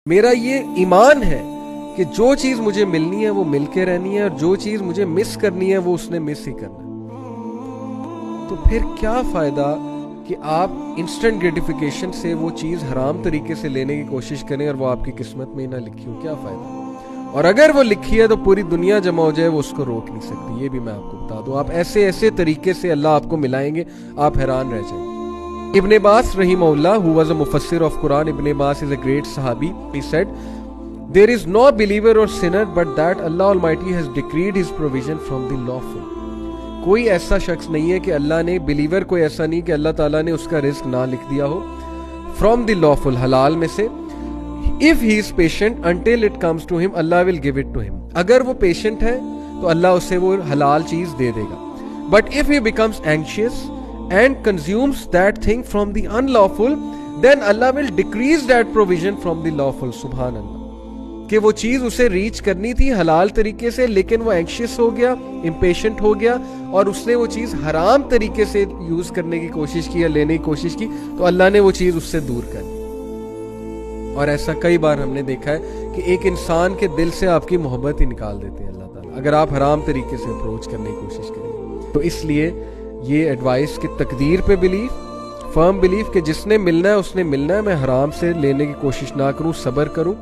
میرا یہ ایمان ہے کہ جو چیز مجھے ملنی ہے وہ مل کے رہنی ہے، اور جو چیز مجھے مس کرنی ہے وہ اس نے مس ہی کرنا ہے۔ تو پھر کیا فائدہ کہ آپ انسٹنٹ گریٹیفیکیشن سے وہ چیز حرام طریقے سے لینے کی کوشش کریں اور وہ آپ کی قسمت میں نہ لکھی ہو؟ کیا فائدہ؟ اور اگر وہ لکھی ہے تو پوری دنیا جمع ہو جائے، وہ اس کو روک نہیں سکتی۔ یہ بھی میں آپ کو بتا دوں، آپ ایسے طریقے سے اللہ آپ کو ملائیں گے، آپ حیران رہ جائیں گے۔ Ibn Abbas rahimahullah, who was a mufassir of Quran, Ibn Abbas is a great sahabi. He said, "There is no believer or sinner but that Allah Almighty has decreed his provision from the lawful." کوئی ایسا شخص نہیں ہے کہ اللہ نے believer, کوئی ایسا نہیں کہ اللہ تعالیٰ نے اس کا رزق نہ لکھ دیا ہو، from the lawful، حلال میں سے۔ If he is patient until it comes to him, Allah will give it to him۔ اگر وہ پیشنٹ ہے تو اللہ اسے وہ حلال چیز دے دے گا۔ But if he becomes anxious and consumes that thing from the unlawful, then Allah will decrease that provision from the lawful۔ سبحان اللہ، کہ وہ چیز اسے ریچ کرنی تھی حلال طریقے سے، لیکن وہ اینکشیس ہو گیا، امپیشنٹ ہو گیا، اور اس نے وہ چیز حرام طریقے سے یوز کرنے کی کوشش کی یا لینے کی کوشش کی، تو اللہ نے وہ چیز اس سے دور کر دی۔ اور ایسا کئی بار ہم نے دیکھا ہے کہ ایک انسان کے دل سے آپ کی محبت ہی نکال دیتے ہیں اللہ تعالیٰ، اگر آپ حرام طریقے سے اپروچ کرنے کی کوشش کریں۔ تو اس لیے یہ ایڈوائس کہ تقدیر پہ بلیف، فرم بلیف کہ جس نے ملنا ہے اس نے ملنا ہے، میں حرام سے لینے کی کوشش نہ کروں، صبر کروں۔